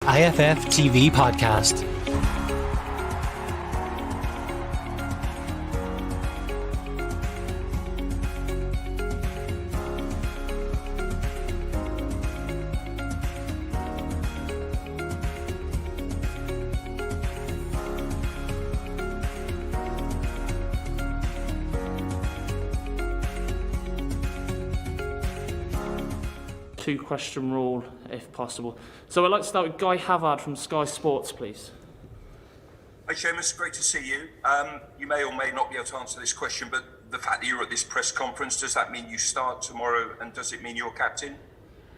IFF TV podcast. Two-question rule, if possible. So I'd like to start with Guy Havard from Sky Sports, please. Hi Seamus, great to see you. You may or may not be able to answer this question, but the fact that you're at this press conference, does that mean you start tomorrow, and does it mean you're captain?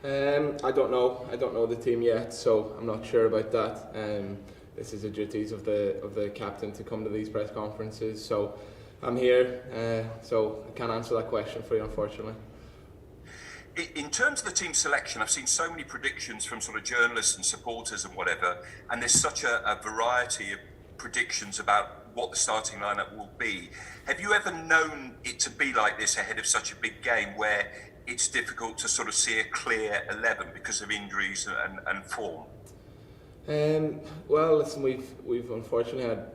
I don't know. I don't know the team yet, so I'm not sure about that. This is the duties of the captain to come to these press conferences. So I'm here, so I can't answer that question for you, unfortunately. In terms of the team selection, I've seen so many predictions from sort of journalists and supporters and whatever, and there's such a variety of predictions about what the starting lineup will be. Have you ever known it to be like this ahead of such a big game, where it's difficult to sort of see a clear 11 because of injuries and form? Well, listen, we've unfortunately had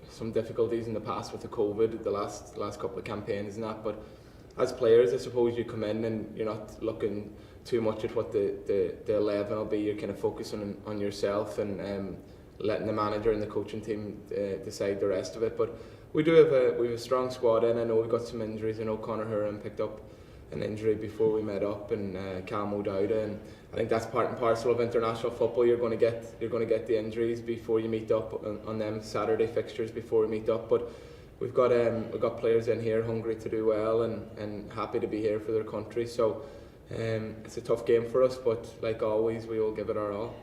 some difficulties in the past with the COVID, the last couple of campaigns and that, but as players, I suppose you come in and you're not looking too much at what the 11 will be. You're kind of focusing on yourself and letting the manager and the coaching team decide the rest of it. But we have a strong squad in. I know we've got some injuries. I know Conor Horan picked up an injury before we met up, and Cam O'Dowda, and I think that's part and parcel of international football. You're going to get the injuries before you meet up on them Saturday fixtures before we meet up. But we've got players in here hungry to do well and happy to be here for their country. So it's a tough game for us, but like always, we will give it our all.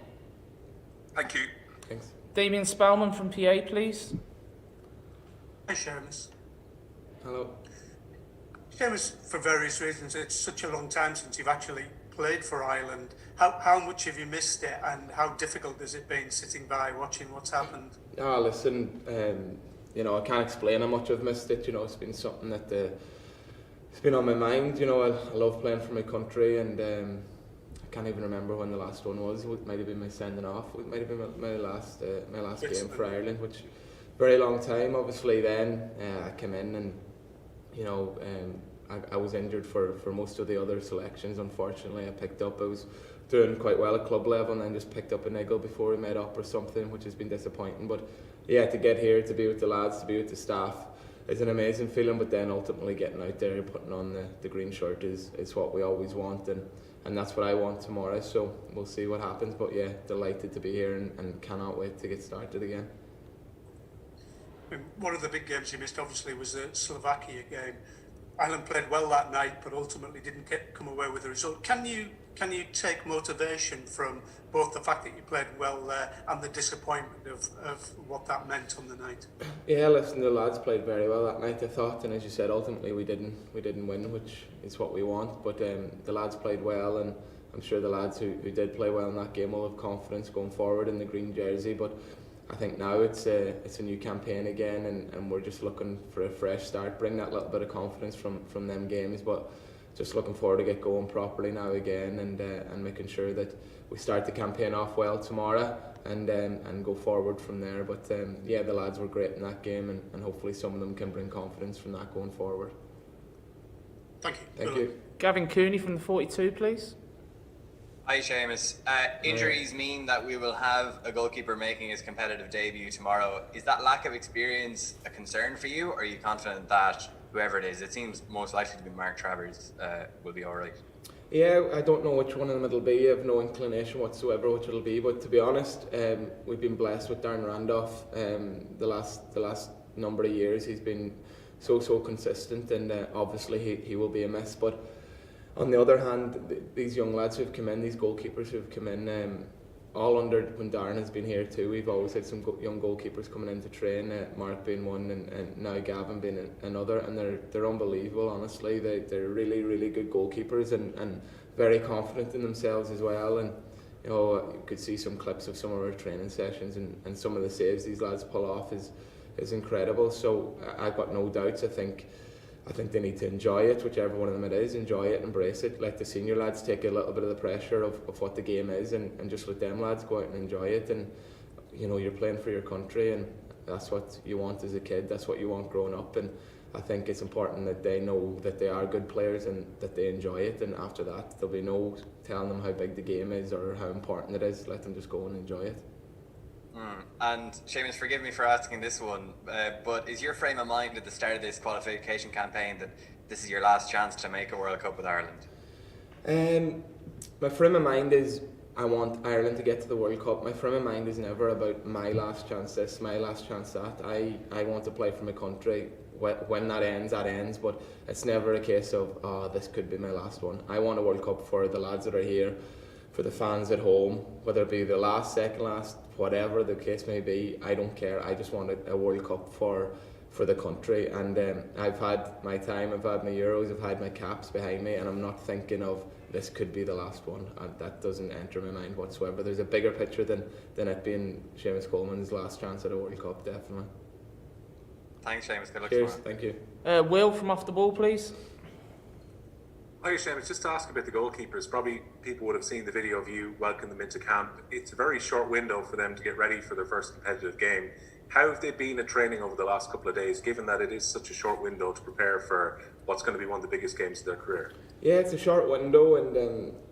Thank you. Thanks. Damien Spellman from PA, please. Hi, Seamus. Hello. Seamus, for various reasons, it's such a long time since you've actually played for Ireland. How much have you missed it, and how difficult has it been sitting by watching what's happened? Listen, I can't explain how much I've missed it. It's been something that it's been on my mind. I love playing for my country, and I can't even remember when the last one was. It might have been my sending off. It might have been my last game for Ireland, which very long time. Obviously, then I came in and I was injured for most of the other selections. Unfortunately, I was doing quite well at club level, and then just picked up a niggle before we met up or something, which has been disappointing. But yeah, to get here, to be with the lads, to be with the staff, is an amazing feeling. But then ultimately getting out there, putting on the green shirt is what we always want, and that's what I want tomorrow. So we'll see what happens. But yeah, delighted to be here and cannot wait to get started again. One of the big games you missed, obviously, was the Slovakia game. Ireland played well that night, but ultimately didn't come away with the result. Can you take motivation from both the fact that you played well there and the disappointment of what that meant on the night? Yeah, listen, the lads played very well that night, I thought, and as you said, ultimately we didn't win, which is what we want. But the lads played well, and I'm sure the lads who did play well in that game will have confidence going forward in the green jersey. But I think now it's a new campaign again, and we're just looking for a fresh start, bring that little bit of confidence from them games, but just looking forward to get going properly now again, and making sure that we start the campaign off well tomorrow and go forward from there. But the lads were great in that game, and hopefully some of them can bring confidence from that going forward. Thank you. Thank you. Gavin Cooney from the 42, please. Hi Seamus. Injuries mean that we will have a goalkeeper making his competitive debut tomorrow. Is that lack of experience a concern for you, or are you confident that whoever it is, it seems most likely to be Mark Travers, will be alright? Yeah, I don't know which one of them it'll be. I have no inclination whatsoever which it'll be, but to be honest, we've been blessed with Darren Randolph. The last number of years he's been so consistent, and obviously he will be a miss. But on the other hand, these young lads who've come in, these goalkeepers who've come in, all under when Darren has been here too. We've always had some young goalkeepers coming in to train, Mark being one, and now Gavin being another, and they're unbelievable. Honestly, they're really good goalkeepers, and very confident in themselves as well. And you could see some clips of some of our training sessions, and some of the saves these lads pull off is incredible. So I've got no doubts. I think I think they need to enjoy it, whichever one of them it is, enjoy it, embrace it. Let the senior lads take a little bit of the pressure of what the game is, and just let them lads go out and enjoy it. And you know, you're playing for your country, and that's what you want as a kid, that's what you want growing up. And I think it's important that they know that they are good players and that they enjoy it, and after that there'll be no telling them how big the game is or how important it is. Let them just go and enjoy it. And Seamus, forgive me for asking this one, but is your frame of mind at the start of this qualification campaign that this is your last chance to make a World Cup with Ireland? My frame of mind is I want Ireland to get to the World Cup. My frame of mind is never about my last chance this, my last chance that. I want to play for my country. When that ends, but it's never a case of, oh, this could be my last one. I want a World Cup for the lads that are here, for the fans at home, whether it be the last, second last, whatever the case may be. I don't care. I just want a World Cup for the country. And I've had my time, I've had my Euros, I've had my caps behind me, and I'm not thinking of this could be the last one. That doesn't enter my mind whatsoever. There's a bigger picture than it being Seamus Coleman's last chance at a World Cup, definitely. Thanks, Seamus. Good luck Cheers, tomorrow. thank you. Will from Off the Ball, please. Hi, Seamus. Just to ask about the goalkeepers, probably people would have seen the video of you welcoming them into camp. It's a very short window for them to get ready for their first competitive game. How have they been at training over the last couple of days, given that it is such a short window to prepare for what's going to be one of the biggest games of their career? Yeah, it's a short window, and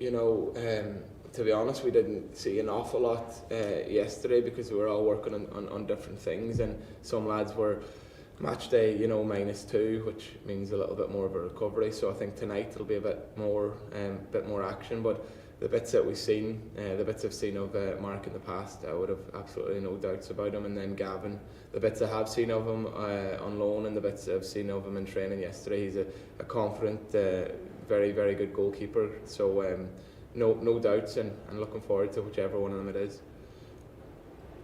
to be honest, we didn't see an awful lot yesterday because we were all working on different things, and some lads were match day, -2, which means a little bit more of a recovery. So I think tonight it'll be a bit more action. But the bits that we've seen, the bits I've seen of Mark in the past, I would have absolutely no doubts about him. And then Gavin, the bits I have seen of him on loan, and the bits I've seen of him in training yesterday, he's a confident, very, very good goalkeeper. So no doubts, and looking forward to whichever one of them it is.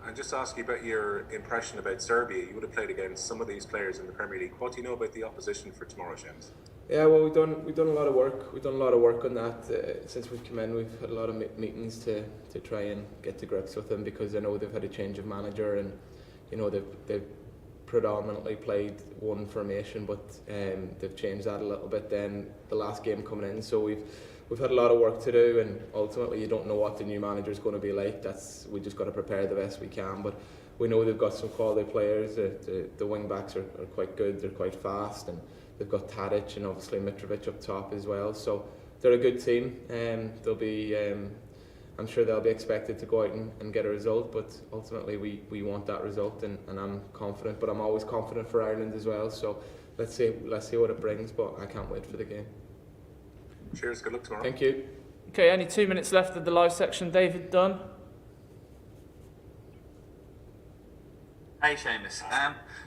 And just to ask you about your impression about Serbia, you would have played against some of these players in the Premier League. What do you know about the opposition for tomorrow, Seamus? Yeah, well, we've done a lot of work. We've done a lot of work on that since we've come in. We've had a lot of meetings to try and get to grips with them, because I know they've had a change of manager, and they've predominantly played one formation, but they've changed that a little bit then the last game coming in. So we've had a lot of work to do, and ultimately you don't know what the new manager is going to be like. We just got to prepare the best we can, but we know they've got some quality players. The wing backs are quite good, they're quite fast, and they've got Tadic and obviously Mitrovic up top as well. So they're a good team, they'll be I'm sure they'll be expected to go out and get a result, but ultimately we want that result, and I'm confident, but I'm always confident for Ireland as well. So let's see what it brings, but I can't wait for the game. Cheers, good luck tomorrow. Thank you. Okay, only 2 minutes left of the live section. David Dunn. Hey Seamus,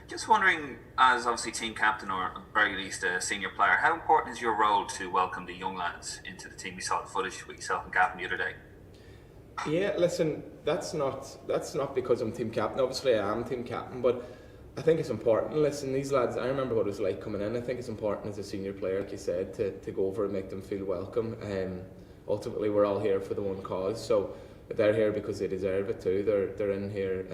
just wondering, as obviously team captain or at the very least a senior player, how important is your role to welcome the young lads into the team? We saw the footage with yourself and Gavin the other day. Yeah, listen, that's not because I'm team captain. Obviously I am team captain, but I think it's important. Listen, these lads, I remember what it was like coming in. I think it's important as a senior player, like you said, to go over and make them feel welcome. Ultimately, we're all here for the one cause, so they're here because they deserve it too. They're in here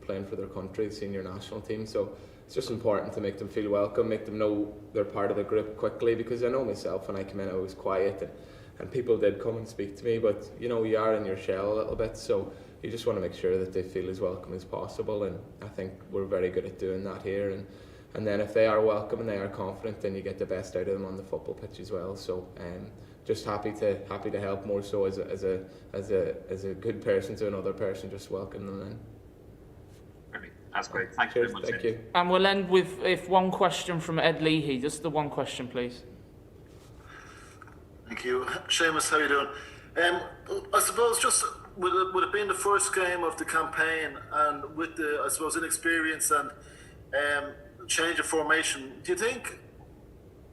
playing for their country, the senior national team. So it's just important to make them feel welcome, make them know they're part of the group quickly. Because I know myself, when I came in, I was quiet, and people did come and speak to me, but you are in your shell a little bit. So you just want to make sure that they feel as welcome as possible, and I think we're very good at doing that here. And then if they are welcome and they are confident, then you get the best out of them on the football pitch as well. So just happy to help, more so as a good person to another person, just welcome them in. Brilliant. That's great. Thanks Cheers, very much. thank you. And we'll end with one question from Ed Leahy. Just the one question, please. Thank you. Seamus, how are you doing? I suppose just with it being the first game of the campaign, and with the, I suppose, inexperience and change of formation, do you think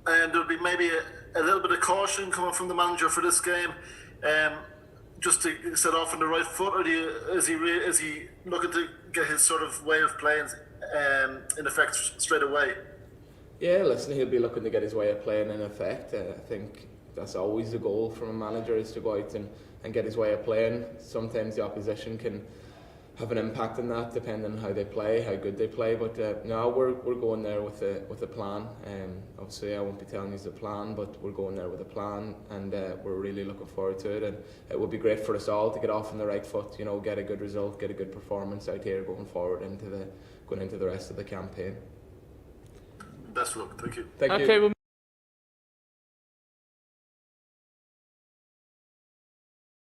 there'll be maybe a little bit of caution coming from the manager for this game, just to set off on the right foot, or is he looking to get his sort of way of playing in effect straight away? Yeah, listen, he'll be looking to get his way of playing in effect. I think that's always the goal from a manager, is to go out and get his way of playing. Sometimes the opposition can have an impact on that, depending on how they play, how good they play. But no, we're going there with a plan. Obviously, I won't be telling you the plan, but we're going there with a plan, and we're really looking forward to it. And it would be great for us all to get off on the right foot. You know, get a good result, get a good performance out here going forward going into the rest of the campaign. Best of luck. Thank you. Thank you. Okay, well,